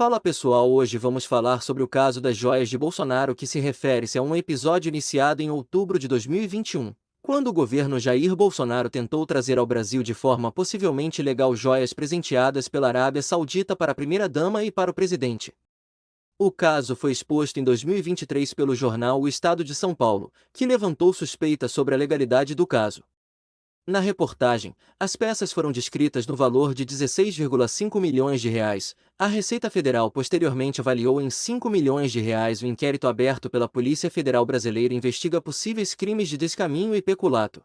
Fala pessoal, hoje vamos falar sobre o caso das joias de Bolsonaro, que se refere-se a um episódio iniciado em outubro de 2021, quando o governo Jair Bolsonaro tentou trazer ao Brasil de forma possivelmente ilegal joias presenteadas pela Arábia Saudita para a primeira-dama e para o presidente. O caso foi exposto em 2023 pelo jornal O Estado de São Paulo, que levantou suspeitas sobre a legalidade do caso. Na reportagem, as peças foram descritas no valor de 16,5 milhões de reais. A Receita Federal posteriormente avaliou em 5 milhões de reais. O inquérito aberto pela Polícia Federal Brasileira investiga possíveis crimes de descaminho e peculato.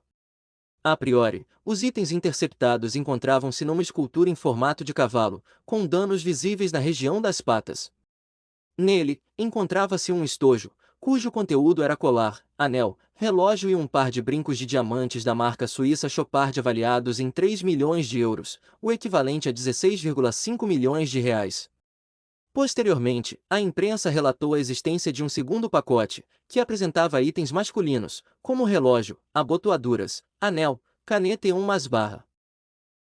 A priori, os itens interceptados encontravam-se numa escultura em formato de cavalo, com danos visíveis na região das patas. Nele, encontrava-se um estojo, cujo conteúdo era colar, anel, relógio e um par de brincos de diamantes da marca suíça Chopard avaliados em 3 milhões de euros, o equivalente a 16,5 milhões de reais. Posteriormente, a imprensa relatou a existência de um segundo pacote, que apresentava itens masculinos, como relógio, abotoaduras, anel, caneta e umas barra.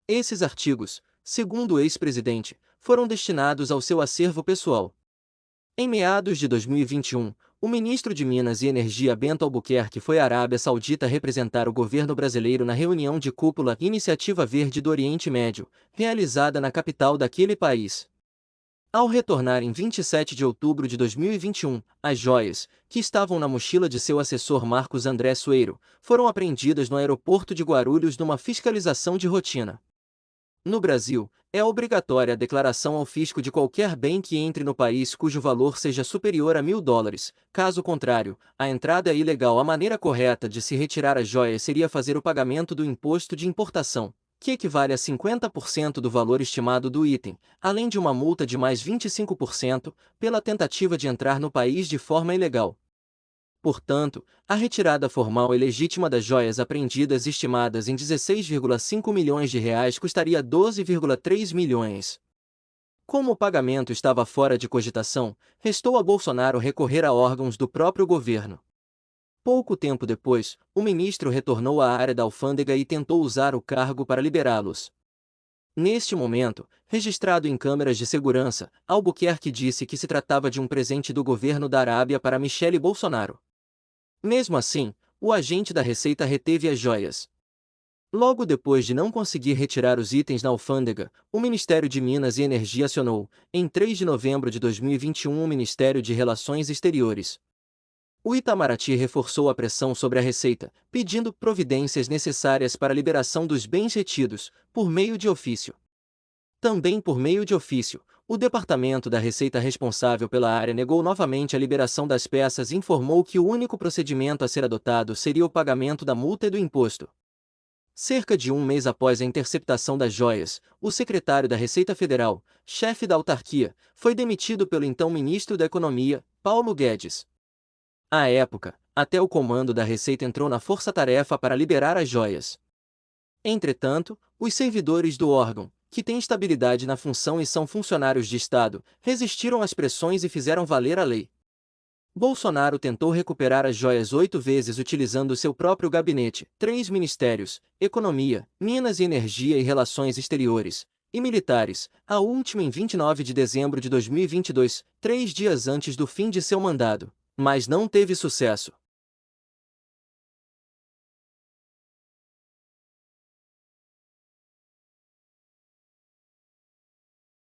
Esses artigos, segundo o ex-presidente, foram destinados ao seu acervo pessoal. Em meados de 2021, o ministro de Minas e Energia Bento Albuquerque foi à Arábia Saudita representar o governo brasileiro na reunião de cúpula Iniciativa Verde do Oriente Médio, realizada na capital daquele país. Ao retornar em 27 de outubro de 2021, as joias, que estavam na mochila de seu assessor Marcos André Sueiro, foram apreendidas no aeroporto de Guarulhos numa fiscalização de rotina. No Brasil, é obrigatória a declaração ao fisco de qualquer bem que entre no país cujo valor seja superior a $1.000. Caso contrário, a entrada é ilegal. A maneira correta de se retirar as joias seria fazer o pagamento do imposto de importação, que equivale a 50% do valor estimado do item, além de uma multa de mais 25%, pela tentativa de entrar no país de forma ilegal. Portanto, a retirada formal e legítima das joias apreendidas estimadas em 16,5 milhões de reais custaria 12,3 milhões. Como o pagamento estava fora de cogitação, restou a Bolsonaro recorrer a órgãos do próprio governo. Pouco tempo depois, o ministro retornou à área da alfândega e tentou usar o cargo para liberá-los. Neste momento, registrado em câmeras de segurança, Albuquerque disse que se tratava de um presente do governo da Arábia para Michele Bolsonaro. Mesmo assim, o agente da Receita reteve as joias. Logo depois de não conseguir retirar os itens na alfândega, o Ministério de Minas e Energia acionou, em 3 de novembro de 2021, o Ministério de Relações Exteriores. O Itamaraty reforçou a pressão sobre a Receita, pedindo providências necessárias para a liberação dos bens retidos, por meio de ofício. Também por meio de ofício, o Departamento da Receita responsável pela área negou novamente a liberação das peças e informou que o único procedimento a ser adotado seria o pagamento da multa e do imposto. Cerca de um mês após a interceptação das joias, o secretário da Receita Federal, chefe da autarquia, foi demitido pelo então ministro da Economia, Paulo Guedes. À época, até o comando da Receita entrou na força-tarefa para liberar as joias. Entretanto, os servidores do órgão, que têm estabilidade na função e são funcionários de Estado, resistiram às pressões e fizeram valer a lei. Bolsonaro tentou recuperar as joias 8 vezes utilizando seu próprio gabinete, 3 ministérios, Economia, Minas e Energia e Relações Exteriores, e militares, a última em 29 de dezembro de 2022, 3 dias antes do fim de seu mandado, mas não teve sucesso.